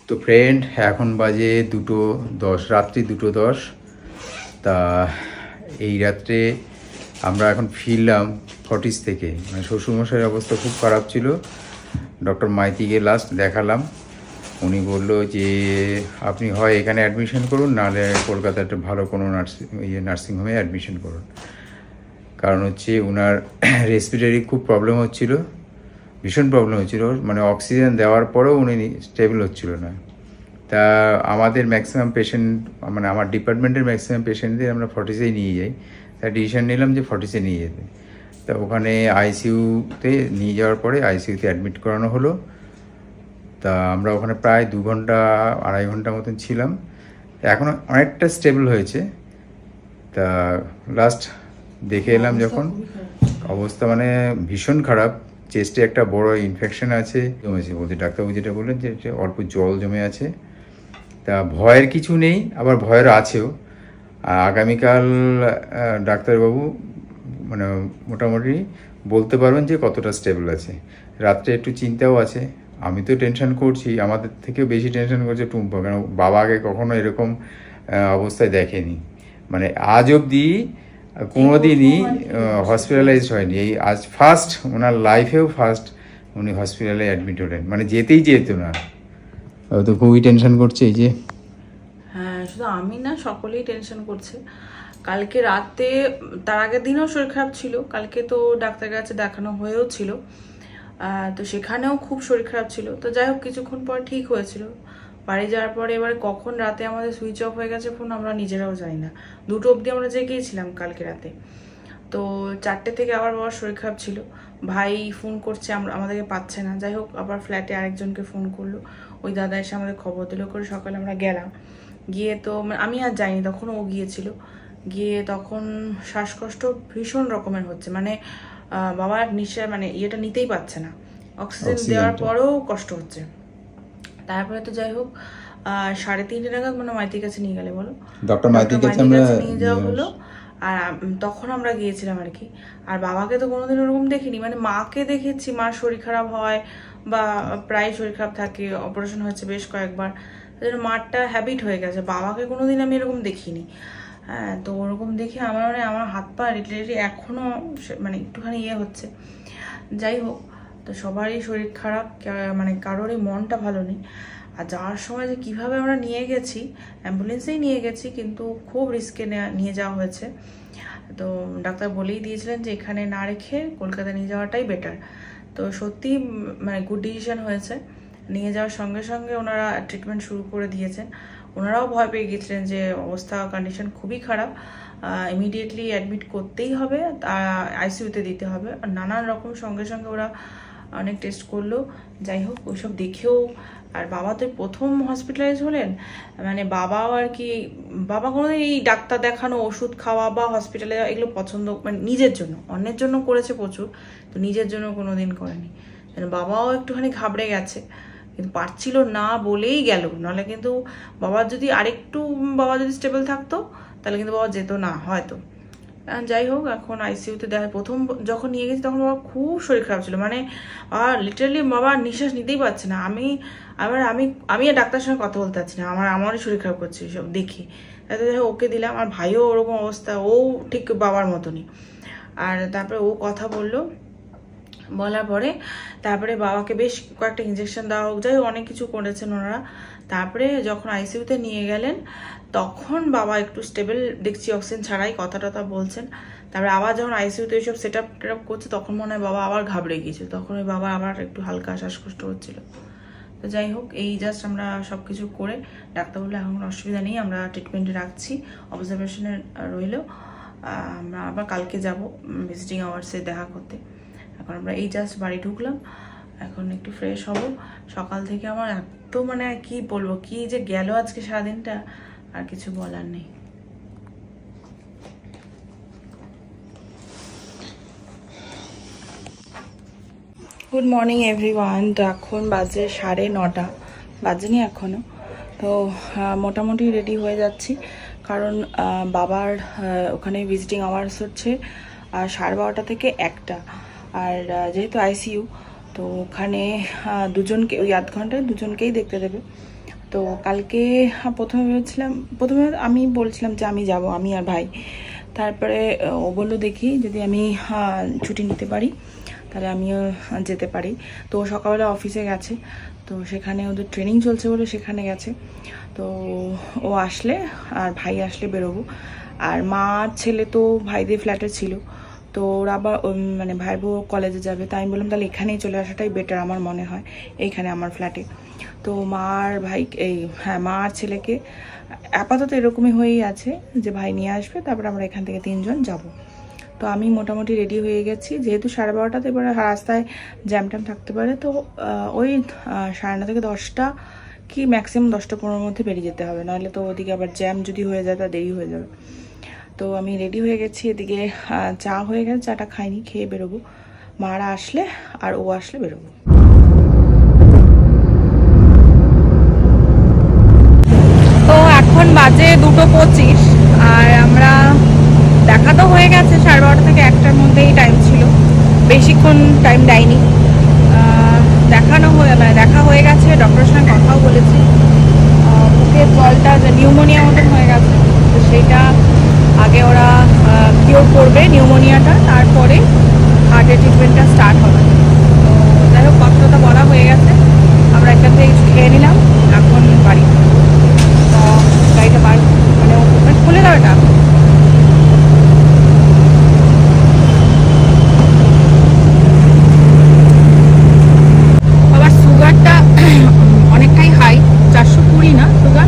তো ফ্রেন্ড, এখন বাজে 2:10, রাত্রি 2:10। তা এই রাত্রে আমরা এখন ফিরলাম ফর্টিস থেকে। মানে শ্বশুরমশাইয়ের অবস্থা খুব খারাপ ছিল। ডক্টর মাইতিকে লাস্ট দেখালাম। উনি বলল যে আপনি হয় এখানে অ্যাডমিশন করুন, নাহলে কলকাতায় একটা ভালো কোনো নার্সিংহোমে অ্যাডমিশন করুন। কারণ হচ্ছে ওনার রেসপিরেটরি খুব প্রবলেম হচ্ছিল, ভীষণ প্রবলেম হচ্ছিল। মানে অক্সিজেন দেওয়ার পরেও উনি স্টেবল হচ্ছিল না। তা আমাদের ম্যাক্সিমাম পেশেন্ট, মানে আমার ডিপার্টমেন্টের ম্যাক্সিমাম পেশেন্টদের আমরা ফর্টিসেই নিয়ে যাই। তা ডিসিশন নিলাম যে ফর্টিসে নিয়ে যেতে। তা ওখানে আইসিইউতে নিয়ে যাওয়ার পরে আইসিইউতে অ্যাডমিট করানো হলো। তা আমরা ওখানে প্রায় 2 ঘন্টা 2.5 ঘন্টা মতন ছিলাম। এখন অনেকটা স্টেবল হয়েছে। তা লাস্ট দেখে এলাম যখন, অবস্থা মানে ভীষণ খারাপ। চেস্টে একটা বড় ইনফেকশন আছে, জমেছে বলতে ডাক্তারবাবু যেটা বললেন যে অল্প জল জমে আছে। তা ভয়ের কিছু নেই, আবার ভয়ের আছেও। আগামীকাল ডাক্তারবাবু মানে মোটামুটি বলতে পারবেন যে কতটা স্টেবল আছে। রাত্রে একটু চিন্তাও আছে। আমি তো টেনশন করছি, আমাদের থেকেও বেশি টেনশন করছে টুম্পা, কেন বাবা আগে কখনো এরকম অবস্থায় দেখেনি। মানে আজ অবধি কোনোদিনই হসপিটালাইজড হয়নি। এই আজ ফার্স্ট, ওনার লাইফেও ফার্স্ট উনি হসপিটালে অ্যাডমিট হলেন। মানে যেতেই যেত না, তো খুবই টেনশন করছে। এই যে হ্যাঁ, শুধু আমি না, সকলেই টেনশন করছে। কালকে রাতে, তার আগের দিনও শরীর খারাপ ছিল। কালকে তো ডাক্তারের কাছে দেখানো হয়েও ছিল, তো সেখানেও খুব শরীর খারাপ ছিল। তো যাই হোক, কিছুক্ষণ পর ঠিক হয়েছিল। বাড়ি যাওয়ার পরে এবারে কখন রাতে আমাদের সুইচ অফ হয়ে গেছে ফোন, আমরা নিজেরাও জানি না। 2টো অবধি আমরা জেগেছিলাম কালকে রাতে। তো 4টে থেকে আবার বাবার শরীর খারাপ ছিল। ভাই ফোন করছে, আমাদেরকে পাচ্ছে না। যাই হোক, আবার ফ্ল্যাটে আরেকজনকে ফোন করলো, ওই দাদা এসে আমাদের খবর দিল। করে সকালে আমরা গেলাম। গিয়ে তো আমি আর যাইনি, তখন ও গিয়েছিল। গিয়ে তখন শ্বাসকষ্ট ভীষণ রকমের হচ্ছে, মানে বাবার নিঃশ্বাস মানে ইয়েটা নিতেই পারছে না, অক্সিজেন দেওয়ার পরেও কষ্ট হচ্ছে। তারপরে তো যাই হোক 3:30 নাগাদ মানে মাইতির কাছে নিয়ে গেলে, বলো, ডক্টর মাইতির কাছে নিয়ে যাওয়া হলো। আর তখন আমরা গিয়েছিলাম আর কি। আর বাবাকে তো কোনোদিন ওরকম দেখিনি, মানে মাকে দেখেছি, মার শরীর খারাপ হয় বা প্রায় শরীর খারাপ থাকে, অপারেশন হয়েছে বেশ কয়েকবার, মারটা হ্যাবিট হয়ে গেছে। বাবাকে কোনোদিন আমি এরকম দেখিনি। হ্যাঁ, তো ওরকম দেখে আমার মানে আমার হাত পা লিটারেলি এখনো মানে একটুখানি ইয়ে হচ্ছে। যাই হোক, তো সবারই শরীর খারাপ, মানে কারোরই মনটা ভালো নেই। আর যাওয়ার সময় যে কীভাবে আমরা নিয়ে গেছি, অ্যাম্বুলেন্সেই নিয়ে গেছি, কিন্তু খুব রিস্কে নিয়ে যাওয়া হয়েছে। তো ডাক্তার বলেই দিয়েছিলেন যে এখানে না রেখে কলকাতা নিয়ে যাওয়াটাই বেটার। তো সত্যি মানে গুড ডিসিশন হয়েছে। নিয়ে যাওয়ার সঙ্গে সঙ্গে ওনারা ট্রিটমেন্ট শুরু করে দিয়েছেন। ওনারাও ভয় পেয়ে গিয়েছিলেন যে অবস্থা, কন্ডিশন খুবই খারাপ, ইমিডিয়েটলি অ্যাডমিট করতেই হবে, আইসিইউতে দিতে হবে। আর নানান রকম সঙ্গে সঙ্গে ওরা অনেক টেস্ট করলো। যাই হোক, ওইসব দেখেও, আর বাবা তো প্রথম হসপিটালাইজ হলেন। মানে বাবাও আর কি, বাবা কোনোদিন এই ডাক্তার দেখানো, ওষুধ খাওয়া বা হসপিটালে এগুলো পছন্দ, মানে নিজের জন্য, অন্যের জন্য করেছে প্রচুর, তো নিজের জন্য কোনোদিন করেনি। বাবাও একটুখানি ঘাবড়ে গেছে, কিন্তু পারছিল না বলেই গেল। নাহলে কিন্তু বাবার যদি আরেকটু, বাবা যদি স্টেবল থাকতো তাহলে কিন্তু বাবা যেত না হয়তো। যাই হোক, এখন আইসিইউতে দেখা, প্রথম যখন নিয়ে গেছি তখন বাবা খুব শরীর খারাপ ছিল, মানে লিটারালি বাবা নিঃশ্বাস নিতেই পারছে না। আমি আর ডাক্তারের সঙ্গে কথা বলতে পারছি না, আমারই শরীর খারাপ করছে সব দেখি। তাই তো যাই হোক, ওকে দিলাম। আর ভাইও ওরকম অবস্থা, ও ঠিক বাবার মতনই। আর তারপরে ও কথা বলার পরে তারপরে বাবাকে বেশ কয়েকটা ইঞ্জেকশন দেওয়া হোক, যাই অনেক কিছু করেছেন ওনারা। তারপরে যখন আইসিইউতে নিয়ে গেলেন তখন বাবা একটু স্টেবল দেখছি, অক্সিজেন ছাড়াই কথা টথা বলছেন। তারপরে আবার যখন আইসিইউতে এইসব সেট আপ করছে তখন মনে হয় বাবা আবার ঘাবড়ে গিয়েছিল, তখন ওই বাবা আবার একটু হালকা শ্বাসকষ্ট হচ্ছিল। তো যাই হোক, এই জাস্ট আমরা সব কিছু করে, ডাক্তার বললে এখন অসুবিধা নেই, আমরা ট্রিটমেন্টে রাখছি, অবজারভেশনে রইল। আমরা আবার কালকে যাব ভিজিটিং আওয়ার্সে দেখা করতে। এখন আমরা এই জাস্ট বাড়ি ঢুকলাম, এখন একটু ফ্রেশ হব। সকাল থেকে আমার এত মানে কি বলবো, কি যে গেল আজকে সারাদিনটা, আর কিছু বলার নেই। Good morning everyone. তো এখন বাজে 9:30, বাজেনি এখনও। তো মোটামুটি রেডি হয়ে যাচ্ছি, কারণ বাবার ওখানে ভিজিটিং আওয়ার্স হচ্ছে 12:30 থেকে 1টা। আর যেহেতু আইসিইউ, তো ওখানে দুজনকে, ওই আধ ঘন্টায় দুজনকেই দেখতে দেবে। তো কালকে প্রথমে আমি বলছিলাম যে আমি যাব, আমি আর ভাই। তারপরে ও বললো দেখি যদি আমি ছুটি নিতে পারি তাহলে আমিও যেতে পারি। তো সকালবেলা অফিসে গেছে, তো সেখানে ওদের ট্রেনিং চলছে বলে সেখানে গেছে। তো ও আসলে আর ভাই আসলে বেরোবো। আর মা ছেলে তো ভাইদের ফ্ল্যাটে ছিল, তো ওরা আবার মানে ভাই বউ কলেজে যাবে, তাই আমি বললাম তাহলে এখানেই চলে আসাটাই বেটার আমার মনে হয়, এইখানে আমার ফ্ল্যাটে। তো মা আর ভাই মা আর ছেলেকে আপাতত এরকমই হয়েই আছে যে ভাই নিয়ে আসবে, তারপর আমরা এখান থেকে 3 জন যাব। তো আমি মোটামুটি রেডি হয়ে গেছি, যেহেতু 12:30তে এবারে রাস্তায় জ্যাম ট্যাম থাকতে পারে, তো ওই 9:30 থেকে 10টা কি ম্যাক্সিমাম 10টা-15 মধ্যে বেরিয়ে যেতে হবে, নাহলে তো ওদিকে আবার জ্যাম যদি হয়ে যায় তা দেরি হয়ে যাবে। তো আমি রেডি হয়ে গেছি, এদিকে চা হয়ে গেছে, চাটা খাইনি, খেয়ে বেরোবো। মারা আসলে আর ও আসলে বেরোবো। তো এখন বাজে 2:25 আর আমরা দেখা তো হয়ে গেছে 12:30 থেকে 1টার মধ্যেই টাইম ছিল, বেশিক্ষণ টাইম দেয়নি। দেখা হয়ে গেছে, ডক্টরের সঙ্গে কথাও বলেছি। বুকের জলটা যে নিউমোনিয়া মতন হয়ে গেছে, তো সেইটা আগে ওরা কিওর করবে নিউমোনিয়াটা, তারপরে হার্টের ট্রিটমেন্টটা স্টার্ট হবে। তো যাই হোক কথাটা বলা হয়ে গেছে, আমরা এখান থেকে কিছু খেয়ে নিলাম, এখন বাড়ি। তো গাড়িটা মানে খুলে দাও এটা। আবার সুগারটা অনেকটাই হাই, 420 না সুগার?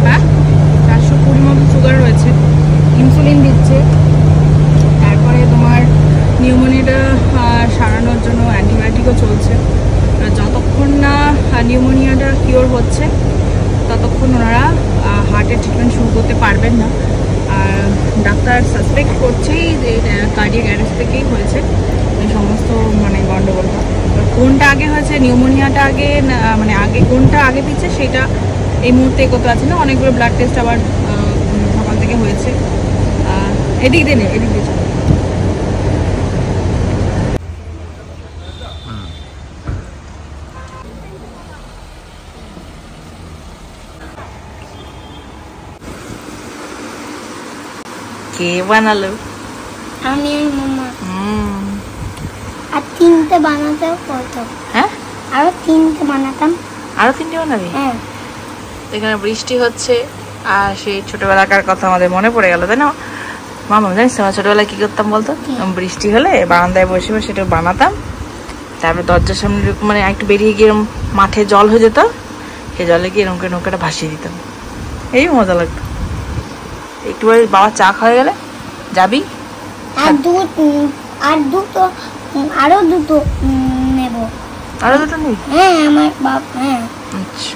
হ্যাঁ 420 মতো সুগার রয়েছে, ইনসুলিন দিচ্ছে। তারপরে তোমার নিউমোনিয়াটা সারানোর জন্য অ্যান্টিবায়োটিকও চলছে। যতক্ষণ না নিউমোনিয়াটা কিওর হচ্ছে ততক্ষণ ওনারা হার্টের ট্রিটমেন্ট শুরু করতে পারবেন না। আর ডাক্তার সাসপেক্ট করছেই যে কার্ডিয়াক অ্যারেস্ট থেকেই হয়েছে এই সমস্ত মানে গন্ডগোলটা। কোনটা আগে হয়েছে, নিউমোনিয়াটা আগে মানে আগে কোনটা আগে পিছিয়ে সেটা এই মুহূর্তে এগোতে আছে না। অনেকগুলো ব্লাড টেস্ট আবার সকাল থেকে হয়েছে। এদিক দিয়ে চলো। কে বানালো? আমি আর মামা। আর 3টে বানাতেও করতাম। হ্যাঁ আরো 3টে বানাতাম। আরো 3টে বানাবি? হ্যাঁ। এখানে বৃষ্টি হচ্ছে আর সেই ছোটবেলাকার কথা আমাদের মনে পড়ে গেল, তাই না মামা? জানিস আমরা ছোটবেলায় কি করতাম বলতো? বৃষ্টি হলে বারান্দায় বসে বসে এটা বানাতাম, তারপরে দরজার সামনে মানে একটু বেরিয়ে গিয়ে মাঠে জল হয়ে যেত, সেই জলে গিয়ে এরকম করে নৌকাটা ভাসিয়ে দিতাম, এই মজা লাগতো। একটু বাবা চা খাওয়া গেলে যাবি? আরো দুটো নেব। আরো দুটো নেই? হ্যাঁ আমার বাপ। হ্যাঁ আচ্ছা।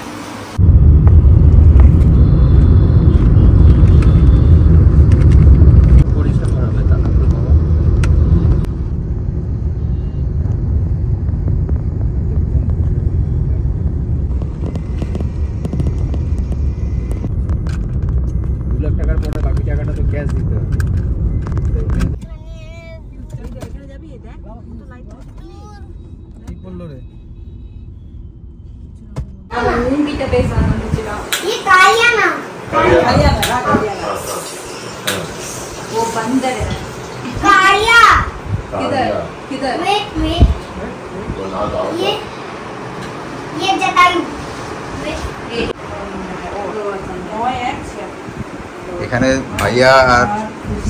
টাকার পরে বাকি টাকাটা তো ক্যাশ দিতে হবে। কি বললো রে? ये कालिया ना वो बंदर है। कालिया किधर किधर? वेट ये जटायु। এখানে ভাইয়া আর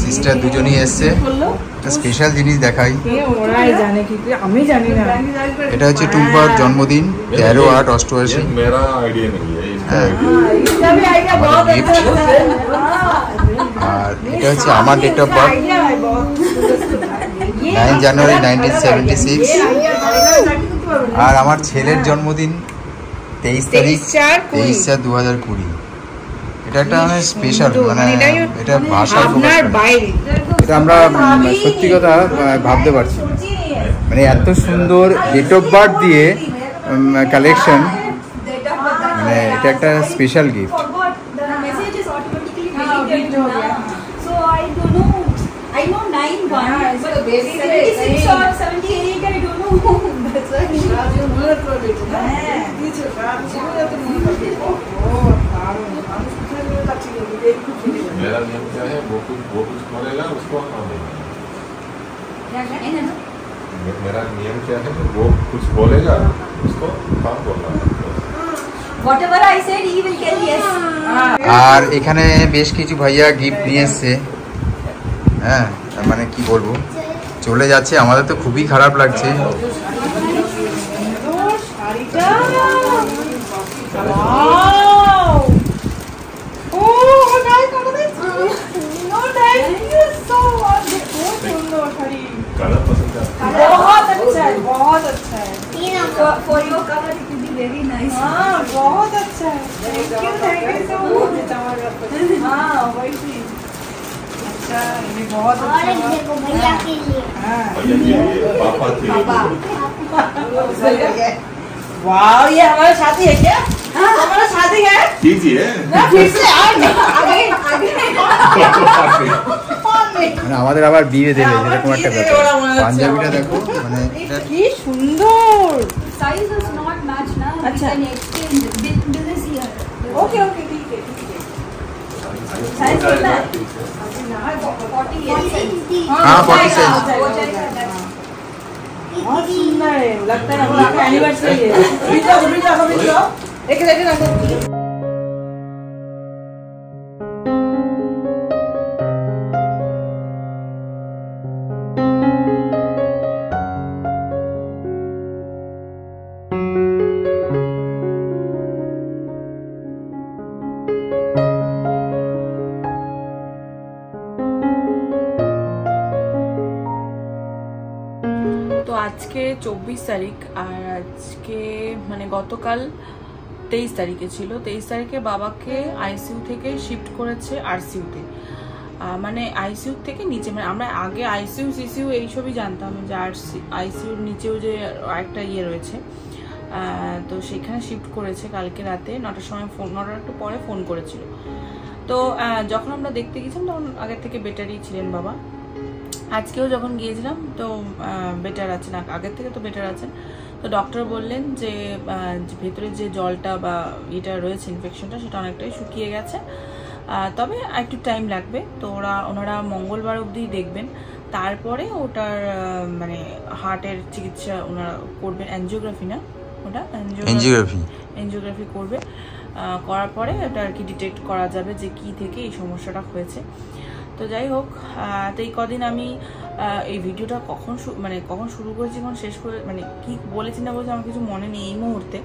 সিস্টার দুজনেই এসছে, একটা স্পেশাল জিনিস দেখাই। ওরাই জানে কি আমি জানি না। এটা হচ্ছে টুম্পার জন্মদিন 13/8/88। मेरा आइडिया नहीं है इसका আর এটা হচ্ছে আমার ডেট অফ বার্থ 9 জানুয়ারি 1976। আর আমার ছেলের জন্মদিন 23/4/2020। এটা একটা মানে স্পেশাল, মানে এটা ভাষায় এটা আমরা সত্যি কথা ভাবতে পারছি না, মানে এত সুন্দর ডেট অফ বার্থ দিয়ে কালেকশন, মানে এটা একটা special gift. I know 9/1, but 76 or 78 I don't know. That's why. मेरा नियम क्या है, वो कुछ बोलेगा उसको काम देना। मेरा नियम क्या है, वो कुछ बोलेगा उसको काम बोलना है। Whatever I said, he will tell yes. আর এখানে বেশ কিছু ভাইয়া গিফট নিয়ে এসছে। হ্যাঁ মানে কি বলবো, চলে যাচ্ছে, আমাদের তো খুবই খারাপ লাগছে। कलर पसंद है? बहुत अच्छा है, बहुत अच्छा है। For your color, it will be very nice. हाँ बहुत अच्छा है। Thank you so much। हाँ वही चीज। अच्छा ये बहुत और अच्छा एक है। देखो भैया के लिए। हाँ। भैया के लिए, पापा के लिए। वाह ये हमारा शादी है क्या? हमारा शादी है? कीजिए। ना फिर से आगे মানে আমাদের আবার বিয়ে দেবে এরকম একটা ব্যাপার। পাঞ্জাবিটা দেখো, মানে এটা কি সুন্দর। Size is not match now. We अच्छा। can exchange. Business here. Okay okay ठीक है। Size कितना है? 48. हाँ 40 हो साइज। जाएगा, हो हो जाएगा। जाएगा। बहुत सुंदर है, लगता है हमारा एनिवर्सरी है। बीच जाओ। एक सेकंड रखो। তো আজকে 24 তারিখ আর আজকে মানে গতকাল 23 তারিখে ছিল। 23 তারিখে বাবাকে আইসিইউ থেকে শিফট করেছে আরসিইউতে, মানে আইসিইউ থেকে নিচে, মানে আমরা আগে আইসিইউ সিসিইউ এইসবই জানতাম যে আইসিইউর নিচেও যে একটা ইয়ে রয়েছে, তো সেখানে শিফট করেছে কালকে রাতে 9টার সময়। 9টার একটু পরে ফোন করেছিল। তো যখন আমরা দেখতে গেছিলাম তখন আগের থেকে বেটারই ছিলেন বাবা। আজকেও যখন গিয়েছিলাম তো বেটার আছেন, আগের থেকে তো বেটার আছেন। তো ডক্টর বললেন যে ভেতরে যে জলটা বা এটা রয়েছে ইনফেকশনটা সেটা অনেকটাই শুকিয়ে গেছে, তবে একটু টাইম লাগবে। তো ওনারা মঙ্গলবার অবধি দেখবেন, তারপরে ওটার মানে হার্টের চিকিৎসা ওনারা করবেন। অ্যাঞ্জিওগ্রাফি না, ওটা এনজিওগ্রাফি করবে, করার পরে ওটা আর কি ডিটেক্ট করা যাবে যে কি থেকে এই সমস্যাটা হয়েছে। তো যাই হোক, তো এই কদিন আমি এই ভিডিওটা কখন শুরু করেছি কখন শেষ করে, মানে কি বলেছি না বলছি আমার কিছু মনে নেই এই মুহূর্তে।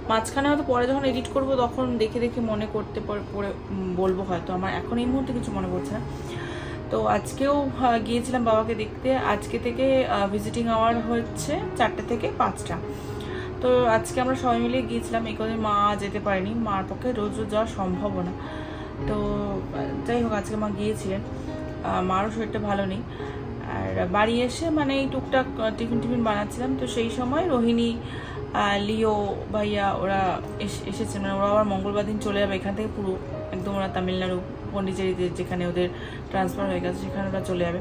মাঝখানে হয়তো পরে যখন এডিট করব তখন দেখে দেখে মনে করতে পরে বলবো, হয়তো আমার এখন এই মুহূর্তে কিছু মনে পড়ছে না। তো আজকেও গিয়েছিলাম বাবাকে দেখতে। আজকে থেকে ভিজিটিং আওয়ার হচ্ছে 4টা থেকে 5টা। তো আজকে আমরা সবাই মিলে গিয়েছিলাম। এই কদিন মা যেতে পারেনি, মার পক্ষে রোজ রোজ যাওয়া সম্ভব না। তো যাই হোক আজকে মা গিয়েছিলেন, মারও শরীরটা ভালো নেই। আর বাড়ি এসে মানে এই টুকটাক টিফিন বানাচ্ছিলাম। তো সেই সময় রোহিণী, লিও ভাইয়া ওরা এসেছে, মানে ওরা আবার মঙ্গলবার দিন চলে যাবে এখান থেকে, পুরো একদম ওরা তামিলনাড়ু পন্ডিচেরিতে যেখানে ওদের ট্রান্সফার হয়ে গেছে সেখানে ওরা চলে যাবে।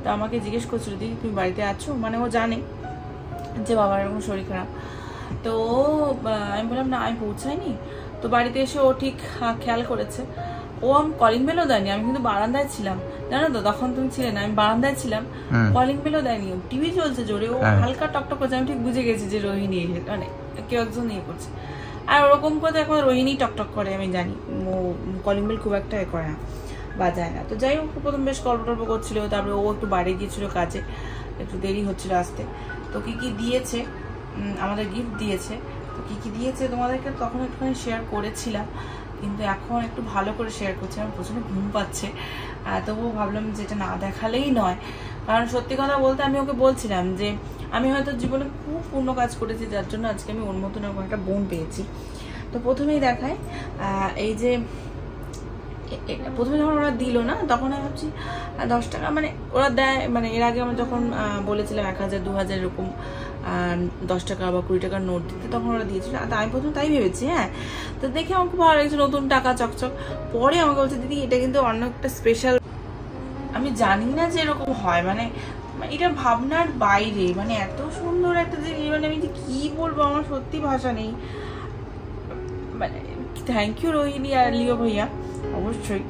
তো আমাকে জিজ্ঞেস করছিল দিদি তুমি বাড়িতে আছো, মানে ও জানে যে বাবার এরকম শরীর খারাপ। তো আমি বললাম না আমি পৌঁছাইনি। তো বাড়িতে এসে ও ঠিক খেয়াল করেছে, ও আমি কলিং বেলও দেয়নি, আমি কিন্তু বারান্দায় ছিলাম, জানো তো তখন তুমি ছিলে না, আমি বারান্দায় ছিলাম, কলিং বেলও দেয়নি, টিভি চলছে জোরে, ও হালকা টকটক করছে। আমি ঠিক বুঝে গেছি যে রোহিণী মানে কেউ একজন ইয়ে করছে। আর ওরকম করে এখন রোহিণী টকটক করে, আমি জানি ও কলিং বেল খুব একটা করে না, বাজায় না। তো যাই হোক প্রথম বেশ গল্প টল্প করছিল, তারপরে ও একটু বাইরে গিয়েছিল কাজে, একটু দেরি হচ্ছিল আসতে। তো কি দিয়েছে আমাদের, গিফট দিয়েছে। তো কি দিয়েছে তোমাদেরকে তখন একটুখানি শেয়ার করেছিলাম, কিন্তু এখন একটু ভালো করে শেয়ার করছি। আমার প্রচণ্ড ঘুম পাচ্ছে, তবুও ভাবলাম যে এটা না দেখালেই নয়। কারণ সত্যি কথা বলতে আমি ওকে বলছিলাম যে আমি হয়তো জীবনে খুব পূর্ণ কাজ করেছি, যার জন্য আজকে আমি ওর মতন এরকম একটা বোন পেয়েছি। তো প্রথমেই দেখায় এই যে প্রথমে যখন ওরা দিল না তখন আমি ভাবছি 10 টাকা, মানে ওরা দেয়, মানে এর আগে আমরা যখন বলেছিলাম 1000 2000 এরকম 10 টাকা বা 20 টাকার নোট দিতে, তখন ওরা দিয়েছিল। আমি প্রথমে তাই ভেবেছি, হ্যাঁ। তো দেখে আমার খুব ভালো লাগছে, নতুন টাকা চকচক। পরে আমাকে বলছে দিদি এটা কিন্তু অন্য একটা স্পেশাল, আমি জানি না যে এরকম হয়, মানে এটা ভাবনার বাইরে, মানে এত সুন্দর একটা জিনিস, মানে আমি যে কি বলবো আমার সত্যি ভাষা নেই। মানে থ্যাংক ইউ রোহিণী আর লিও ভাইয়া অবশ্যই,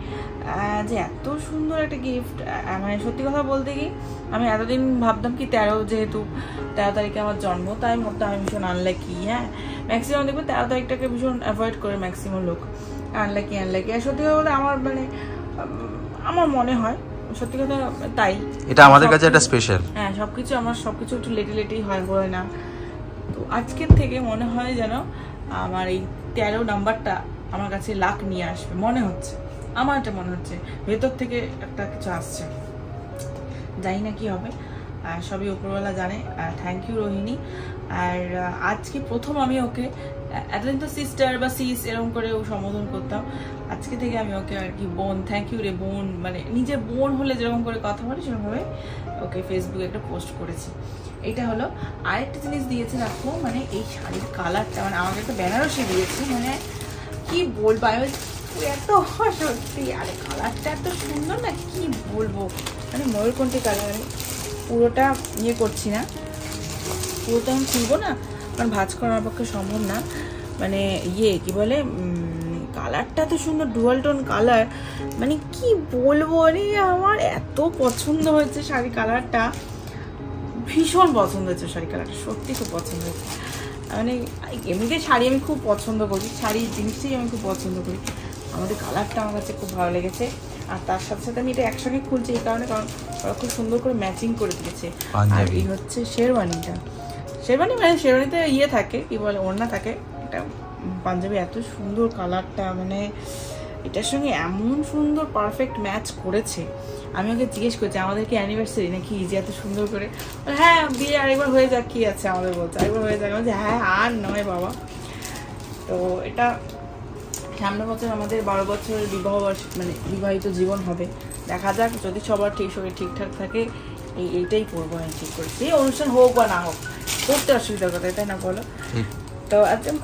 যে এত সুন্দর একটা গিফট। মানে সত্যি কথা বলতে কি আমি এতদিন ভাবতাম কি 13 যেহেতু 13 তারিখে আমার জন্ম, তাই ভাবতাম আমি ভীষণ আনলাকি। হ্যাঁ, ম্যাক্সিমাম দেখবো 13 তারিখটাকে ভীষণ অ্যাভয়েড করে ম্যাক্সিমাম লোক, আনলাকি। আর সত্যি কথা বলতে আমার মানে আমার মনে হয় সত্যি কথা তাই, এটা আমাদের কাছে একটা স্পেশাল। হ্যাঁ, সবকিছু একটু লেটেই হয় না। তো আজকের থেকে মনে হয় যেন আমার এই 13 নাম্বারটা আমার কাছে লাক নিয়ে আসবে মনে হচ্ছে, আমার এটা মনে হচ্ছে, ভেতর থেকে একটা কিছু আসছে, জানি না কি হবে, সবই উপরওয়ালা জানে। Thank you Rohini. আর আজকে প্রথম আমি ওকে, এতদিন তো সিস্টার বা সিস এরকম করে সম্বোধন করতাম, আজকে থেকে আমি ওকে আর কি বোন, থ্যাংক ইউ রে বোন, মানে নিজের বোন হলে যেরকম করে কথা বলি সেরকমভাবে ওকে ফেসবুকে একটা পোস্ট করেছি। এটা হলো। আরেকটা জিনিস দিয়েছে দেখো, মানে এই শাড়ির কালারটা, মানে আমাকে একটা বেনারসি দিয়েছে, মানে কি বলবো আমি, এত সত্যি, আরে কালারটা এত সুন্দর না, কি বলবো, মানে ময়ূরকণ্ঠী কালার। আমি পুরোটা ইয়ে করছি না, পুরোটা আমি খুলবো না কারণ ভাঁজ করার পক্ষে সম্ভব না, মানে ইয়ে কি বলে, কালারটা এত সুন্দর, ডুয়াল টোন কালার, মানে কি বলবো, আরে আমার এত পছন্দ হয়েছে শাড়ি কালারটা, ভীষণ পছন্দ হয়েছে শাড়ি কালারটা, সত্যি খুব পছন্দ হয়েছে। মানে এমনিতে শাড়ি আমি খুব পছন্দ করি, শাড়ির জিনিসটাই আমি খুব পছন্দ করি, আমাদের কালারটা আমার কাছে খুব ভালো লেগেছে। আর তার সাথে সাথে আমি এটা একসঙ্গে খুলছি এই কারণে, কারণ ওরা খুব সুন্দর করে ম্যাচিং করে দিয়েছে। আর এই হচ্ছে শেরওয়ানিটা, মানে শেরওয়ানিতে ইয়ে থাকে কি বলে, ওড়না থাকে, এটা পাঞ্জাবি, এত সুন্দর কালারটা, মানে এটার সঙ্গে এমন সুন্দর পারফেক্ট ম্যাচ করেছে। আমি ওকে জিজ্ঞেস করছি আমাদেরকে অ্যানিভার্সারি নাকি, যে এত সুন্দর করে, হ্যাঁ বিয়ে আরেকবার হয়ে যাক, কি আছে আমাদের বলছে, আরেকবার হয়ে যাক, বলছে হ্যাঁ আর নয় বাবা। তো এটা সামনের বছর আমাদের 12 বছরের মানে বিবাহিত জীবন হবে, দেখা যাক, যদি সবার শরীর ঠিকঠাক থাকে এইটাই পড়বো আমি ঠিক করেছি, এই অনুষ্ঠান হোক বা না হোক, করতে অসুবিধার কথা, তাই না বলো? তো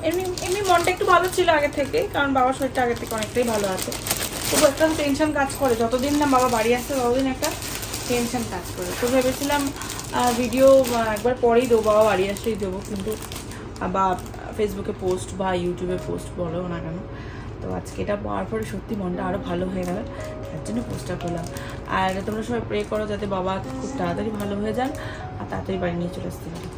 এমনি মনটা একটু ভালো ছিল আগে থেকে, কারণ বাবার শরীরটা আগে থেকে অনেকটাই ভালো আছে, তবু একটা টেনশন কাজ করে, যতদিন না বাবা বাড়ি আসছে ততদিন একটা টেনশন কাজ করে। তো ভেবেছিলাম ভিডিও একবার পরেই দেবো, বাবা বাড়ি আসলেই দেবো, কিন্তু বা ফেসবুকে পোস্ট বা ইউটিউবে পোস্ট বলো না কেন, তো আজকে এটা পাওয়ার পরে সত্যি মনটা আরও ভালো হয়ে গেল, তার জন্য পোস্টটা করলাম। আর তোমরা সবাই প্রে করো যাতে বাবা খুব তাড়াতাড়ি ভালো হয়ে যান আর তাড়াতাড়ি বাড়ি নিয়ে চলে আসতে পারে।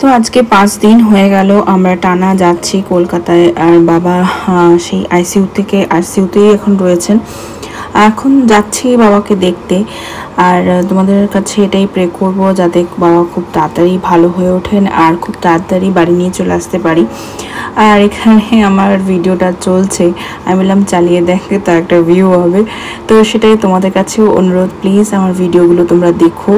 তো আজকে 5 দিন হয়ে গেল আমরা টানা যাচ্ছি কলকাতায়, আর বাবা সেই আইসিইউতেই এখন রয়েছেন, এখন যাচ্ছি বাবাকে দেখতে। আর তোমাদের কাছে এটাই প্রে করবো যাতে বাবা খুব তাড়াতাড়ি ভালো হয়ে ওঠেন আর খুব তাড়াতাড়ি বাড়ি নিয়ে চলে আসতে পারি। আর এখানে আমার ভিডিওটা চলছে, আমি বললাম চালিয়ে দেখে তো একটা ভিউ হবে, তো সেটাই তোমাদের কাছেও অনুরোধ, প্লিজ আমার ভিডিওগুলো তোমরা দেখো,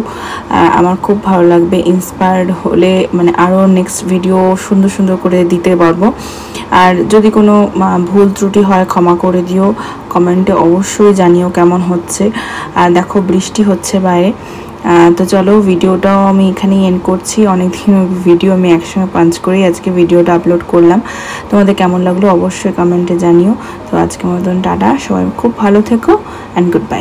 আমার খুব ভালো লাগবে, ইন্সপায়ার্ড হলে মানে আরও নেক্সট ভিডিও সুন্দর সুন্দর করে দিতে পারবো। আর যদি কোনো ভুল ত্রুটি হয় ক্ষমা করে দিও, কমেন্টে অবশ্যই জানিও কেমন হচ্ছে। আর দেখো বৃষ্টি হচ্ছে বাইরে। তো চলো ভিডিওটাও আমি এখানেই এন্ড করছি, অনেকদিন ভিডিও আমি একসঙ্গে পাঞ্চ করেই আজকে ভিডিওটা আপলোড করলাম, তোমাদের কেমন লাগলো অবশ্যই কমেন্টে জানিও। তো আজকের মতন টাটা, সবাই খুব ভালো থেকো অ্যান্ড গুড বাই।